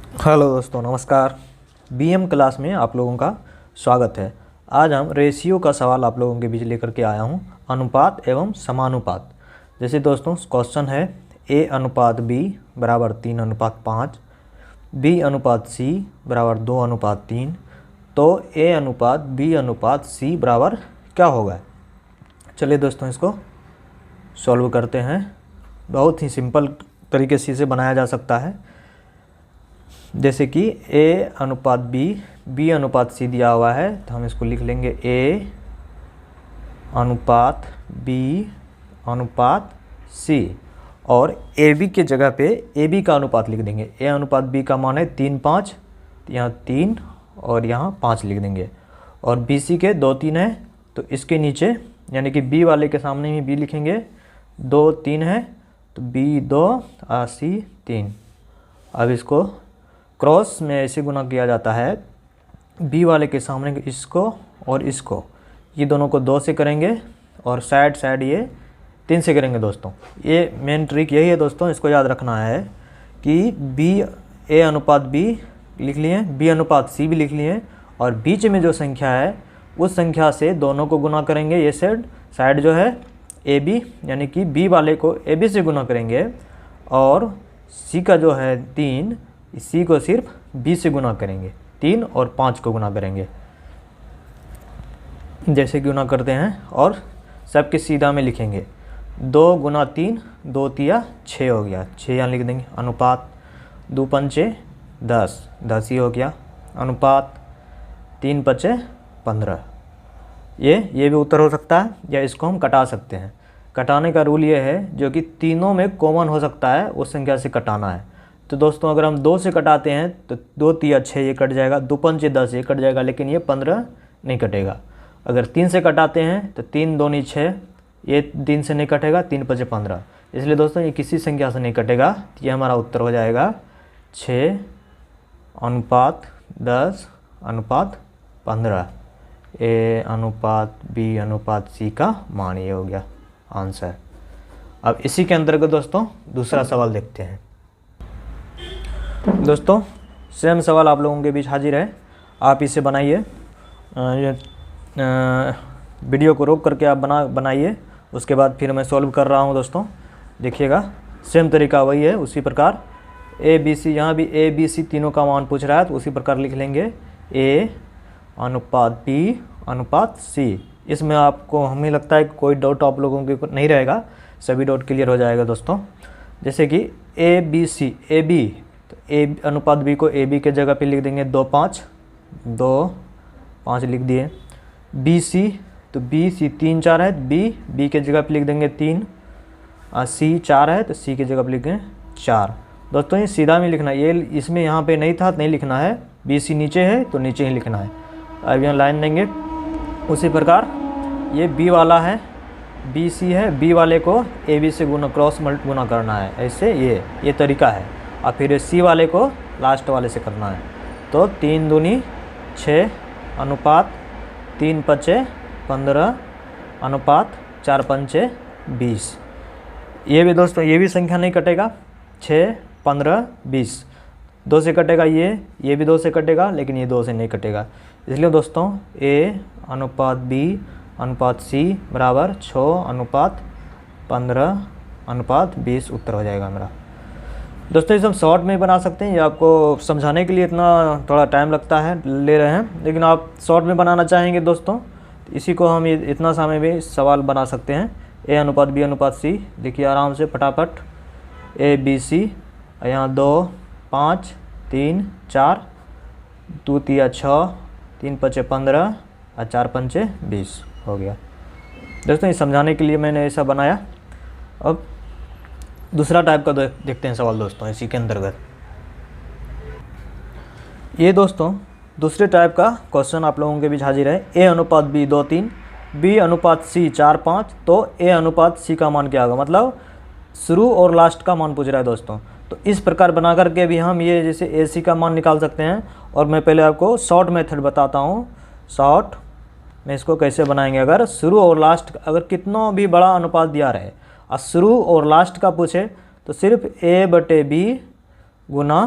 Hello दोस्तों, नमस्कार। BM class में आप लोगों का स्वागत है। आज हम रेशियो का सवाल आप लोगों के बीच लेकर के आया हूं, अनुपात एवं समानुपात। जैसे दोस्तों क्वेश्चन है A अनुपात B बराबर 3:5, B अनुपात C बराबर 2:3, तो A अनुपात B अनुपात C बराबर क्या होगा। चलिए दोस्तों इसको सॉल्व करते हैं। बहुत ही सिंपल तरीके से इसे बनाया जा सकता है। जैसे कि A अनुपात B अनुपात C दिया हुआ है, तो हम इसको लिख लेंगे A अनुपात B अनुपात C, और AB के जगह पे AB का अनुपात लिख देंगे। A अनुपात B का मान है 3:5, यहाँ 3 और यहाँ 5 लिख देंगे। और BC के 2:3 है, तो इसके नीचे यानी कि B वाले के सामने ही B लिखेंगे। 2:3 है तो B 2 और C 3। अब इसको क्रॉस में ऐसे गुना किया जाता है, बी वाले के सामने इसको और इसको, ये दोनों को 2 से करेंगे और साइड ये 3 से करेंगे। दोस्तों ये मेन ट्रिक यही है दोस्तों, इसको याद रखना है कि A अनुपात B लिख लिए, B अनुपात C भी लिख लिए, और बीच में जो संख्या है उस संख्या से दोनों को गुना करेंगे। ये साइड जो है AB यानी कि B वाले को AB से गुना करेंगे, और C का जो है 3, C को सिर्फ B से गुना करेंगे। 3 और 5 को गुना करेंगे, जैसे गुना करते हैं, और सबके सीधा में लिखेंगे। 2 गुना 3, 2 तिया 6 हो गया, 6 यहाँ लिख देंगे। अनुपात 2 पंचे 10, 10 ही हो गया। अनुपात 3 पचे 15। ये भी उत्तर हो सकता है, या इसको हम कटा सकते हैं। कटाने का रूल ये है, जो कि तीनों में कॉमन हो सकता है उस संख्या से कटाना है। तो दोस्तों अगर हम 2 से कटाते हैं तो 2 तिया 6 ये कट जाएगा, 2 पंचे 10 ये कट जाएगा, लेकिन ये 15 नहीं कटेगा। अगर 3 से कटाते हैं तो 3 दूनी 6, ये 3 से नहीं कटेगा, 3 पचे 15। इसलिए दोस्तों ये किसी संख्या से नहीं कटेगा, तो ये हमारा उत्तर हो जाएगा 6 अनुपात 10 अनुपात 15। A अनुपात B अनुपात C का मान ये हो गया आंसर। अब इसी के अंतर्गत दोस्तों दूसरा सवाल देखते हैं। दोस्तों सेम सवाल आप लोगों के बीच हाजिर है। आप इसे बनाइए, वीडियो को रोक करके आप बनाइए, उसके बाद फिर मैं सॉल्व कर रहा हूं। दोस्तों देखिएगा, सेम तरीका वही है। उसी प्रकार ABC, यहाँ भी ABC तीनों का मान पूछ रहा है, तो उसी प्रकार लिख लेंगे A अनुपात B अनुपात C। इसमें आपको हमें लगता है कोई डाउट आप लोगों के नहीं रहेगा, सभी डाउट क्लियर हो जाएगा दोस्तों। जैसे कि ABC AB, तो A अनुपात B को AB के जगह पे लिख देंगे 2 5, 2 5 लिख दिए। BC, तो BC 3 4 है, B के जगह पे लिख देंगे 3, और C 4 है तो C के जगह पे लिखेंगे 4। दोस्तों ये सीधा में लिखना है, ये इसमें यहाँ पे नहीं था तो नहीं लिखना है। BC नीचे है तो नीचे ही लिखना है। अब यहाँ लाइन देंगे। उसी प्रकार ये B वाला है, BC है, B वाले को AB से क्रॉस गुना करना है, ऐसे ये तरीका है। और फिर C वाले को लास्ट वाले से करना है। तो 3 दूनी 6 अनुपात 3 पचे 15 अनुपात 4 पंचे 20। ये भी दोस्तों ये भी संख्या नहीं कटेगा, 6 15 20। 2 से कटेगा, ये भी 2 से कटेगा, लेकिन ये 2 से नहीं कटेगा। इसलिए दोस्तों A अनुपात B अनुपात C बराबर 6 अनुपात 15 अनुपात 20 उत्तर हो जाएगा मेरा। दोस्तों इसे हम शॉर्ट में बना सकते हैं, ये आपको समझाने के लिए इतना थोड़ा टाइम लगता है, ले रहे हैं, लेकिन आप शॉर्ट में बनाना चाहेंगे दोस्तों तो इसी को हम इतना समय में सवाल बना सकते हैं। A अनुपात B अनुपात C, देखिए आराम से फटाफट ABC, यहाँ 2 5 3 4, 2 तिया 6, 3 पचे 15 और 4 पंचे 20 हो गया। दोस्तों ये समझाने के लिए मैंने ऐसा बनाया। अब दूसरा टाइप का देखते हैं सवाल दोस्तों इसी के अंतर्गत। ये दोस्तों दूसरे टाइप का क्वेश्चन आप लोगों के बीच हाजिर है। A अनुपात B 2 3, B अनुपात C 4 5, तो A अनुपात C का मान क्या होगा, मतलब शुरू और लास्ट का मान पूछ रहा है दोस्तों। तो इस प्रकार बना करके भी हम ये जैसे AC का मान निकाल सकते हैं। और मैं पहले आपको शॉर्ट मेथड बताता हूँ, शॉर्ट में इसको कैसे बनाएंगे। अगर शुरू और लास्ट, अगर कितना भी बड़ा अनुपात दिया रहे और शुरू और लास्ट का पूछे, तो सिर्फ A/B गुना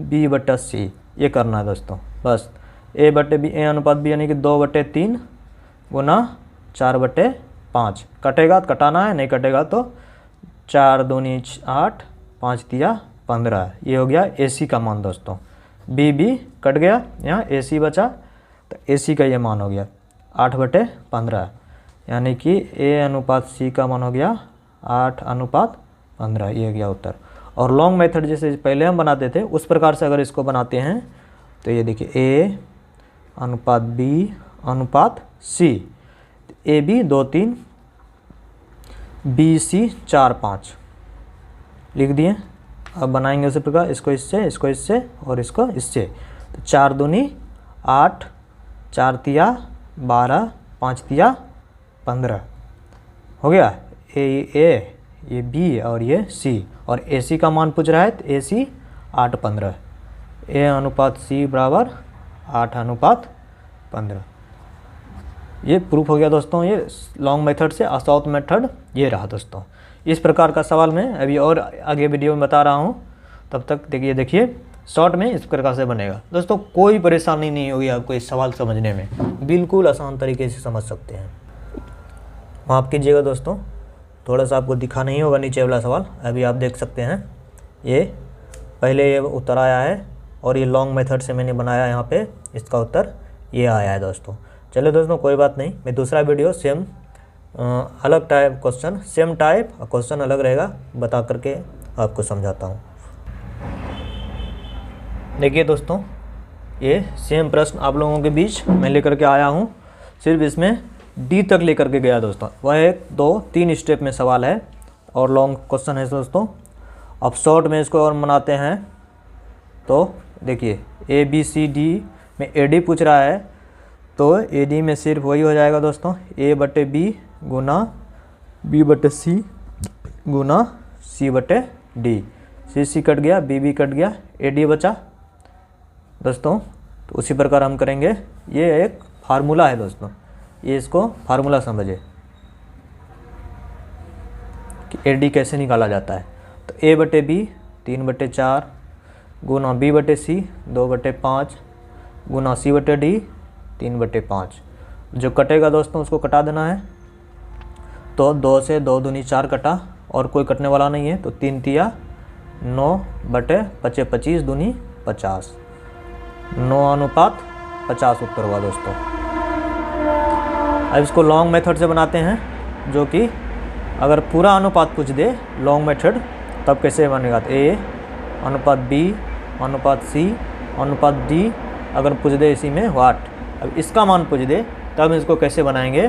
B/C, ये करना है दोस्तों बस। A/B, A/B यानी कि 2/3 गुना 4/5। कटेगा तो कटाना है, नहीं कटेगा तो 4 दूनी 8, 5 तिया 15। ये हो गया AC का मान दोस्तों। B कट गया, यहाँ AC बचा, तो AC का ये मान हो गया 8/15, यानी कि A/C का मान हो गया 8/15। ये हो गया उत्तर। और लॉन्ग मेथड जैसे पहले हम बनाते थे उस प्रकार से अगर इसको बनाते हैं तो ये देखिए A/B/C, AB 2 3, BC 4 5 लिख दिए। अब बनाएंगे उसी प्रकार, इसको इससे, इसको इससे और इसको इससे। तो 4 दूनी 8, 4 तिया 12, 5 तिया 15 हो गया। ये B और ये C, और AC का मान पूछ रहा है तो AC 8/15, A/C बराबर 8/15। ये प्रूफ हो गया दोस्तों, ये लॉन्ग मेथड से शॉर्ट मेथड ये रहा दोस्तों। इस प्रकार का सवाल मैं अभी और आगे वीडियो में बता रहा हूँ, तब तक देखिए शॉर्ट में इस प्रकार से बनेगा दोस्तों। कोई परेशानी नहीं होगी आपको इस सवाल समझने में, बिल्कुल आसान तरीके से समझ सकते हैं। माफ़ कीजिएगा दोस्तों, थोड़ा सा आपको दिखा नहीं होगा नीचे वाला सवाल, अभी आप देख सकते हैं। ये पहले ये उत्तर आया है और ये लॉन्ग मेथड से मैंने बनाया, यहाँ पे इसका उत्तर ये आया है दोस्तों। चलिए दोस्तों कोई बात नहीं, मैं दूसरा वीडियो सेम अलग टाइप क्वेश्चन, सेम टाइप और क्वेश्चन अलग रहेगा, बता करके आपको समझाता हूँ। देखिए दोस्तों, ये सेम प्रश्न आप लोगों के बीच मैं लेकर के आया हूँ, सिर्फ इसमें D तक लेकर के गया दोस्तों। वह 1 2 3 स्टेप में सवाल है और लॉन्ग क्वेश्चन है दोस्तों। अब शॉर्ट में इसको और बनाते हैं तो देखिए ABCD में AD पूछ रहा है, तो AD में सिर्फ वही हो जाएगा दोस्तों, A/B गुना B/C गुना C/D। C कट गया, B कट गया, AD बचा दोस्तों। तो उसी प्रकार हम करेंगे। ये एक फार्मूला है दोस्तों, ये इसको फार्मूला समझे कि AD कैसे निकाला जाता है। तो A/B 3/4 गुना B/C 2/5 गुना C/D 3/5। जो कटेगा दोस्तों उसको कटा देना है। तो 2 से 2 दूनी 4 कटा, और कोई कटने वाला नहीं है, तो 3 तिया 9/25, 25 दूनी 50, 9/50 उत्तर हुआ दोस्तों। अब इसको लॉन्ग मेथड से बनाते हैं, जो कि अगर पूरा अनुपात पूछ दे लॉन्ग मेथड तब कैसे बनेगा। तो A/B/C/D अगर पूछ दे इसी में वाट, अब इसका मान पूछ दे तब इसको कैसे बनाएंगे।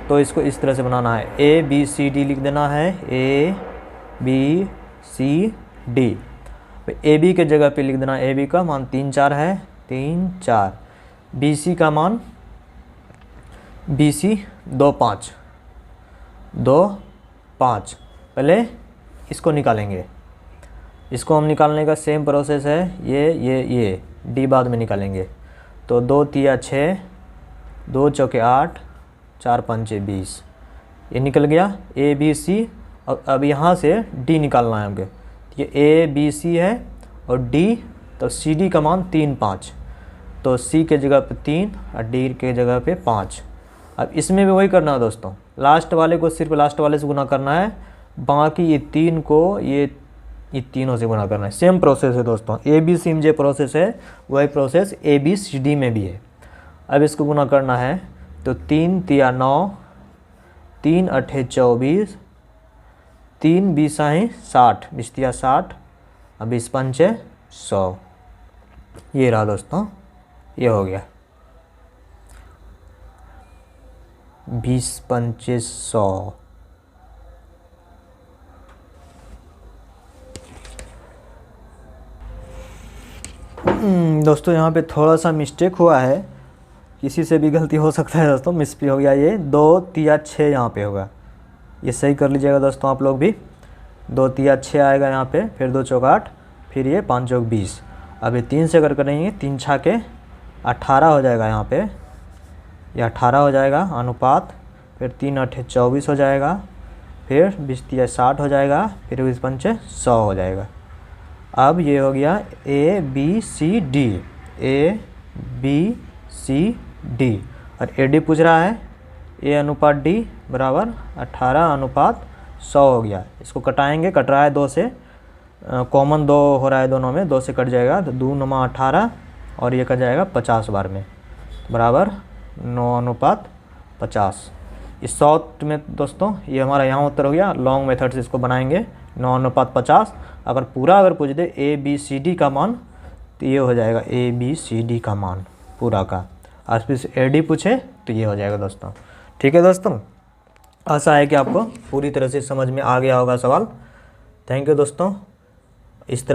तो इसको इस तरह से बनाना है, ABCD लिख देना है, ABCD। AB के जगह पे लिख देना, AB का मान 3 4 है, 3 4। BC का मान BC 2 5 2 5। पहले इसको निकालेंगे, इसको हम निकालने का सेम प्रोसेस है, ये D बाद में निकालेंगे। तो 2 तिया 6, 2 चौके 8, 4 पंचे 20, ये निकल गया ABC। अब यहाँ से D निकालना है हमको। ये ABC है और D, तो CD का मान 3 5, तो C के जगह पे 3 और D के जगह पे 5। अब इसमें भी वही करना है दोस्तों, लास्ट वाले को सिर्फ लास्ट वाले से गुना करना है, बाकी ये 3 को ये तीनों से गुना करना है। सेम प्रोसेस है दोस्तों, ABC में जो प्रोसेस है वही प्रोसेस ABCD में भी है। अब इसको गुना करना है, तो 3 तिया 9, 3 8 24, 3 20 60, 20 तिया 60, अब 20 पंचे 100। ये रहा दोस्तों, ये हो गया 20 पंचे 100। दोस्तों यहाँ पे थोड़ा सा मिस्टेक हुआ है, किसी से भी गलती हो सकता है दोस्तों, मिस भी हो गया। ये 2 तिया 6 यहाँ पे होगा, ये सही कर लीजिएगा दोस्तों आप लोग भी। 2 तिया 6 आएगा यहाँ पे, फिर 2 चौक 8, फिर ये 5 चौक 20। अब ये 3 से अगर करेंगे, 3 छाके 18 हो जाएगा यहाँ पे, ये 18 हो जाएगा अनुपात, फिर 3 8 24 हो जाएगा, फिर 20 तिया 60 हो जाएगा, फिर 20 पंचे 100 हो जाएगा। अब ये हो गया A B C D, A B C D, और ए डी पूछ रहा है ए अनुपात डी बराबर 18:100 हो गया। इसको कटाएंगे, कट रहा है 2 से, कॉमन 2 हो रहा है दोनों में, 2 से कट जाएगा तो 2×9=18 और ये कट जाएगा 50 बार में, बराबर 9:50। इस शॉर्ट में दोस्तों ये हमारा यहाँ उत्तर हो गया। लॉन्ग मेथड से इसको बनाएंगे 9:50। अगर पूछ दे ए बी सी डी का मान तो ये हो जाएगा ए बी सी डी का मान पूरा का, और फिर ए डी पूछे तो ये हो जाएगा दोस्तों। ठीक है दोस्तों, आशा है कि आपको पूरी तरह से समझ में आ गया होगा सवाल। थैंक यू दोस्तों। इस तरह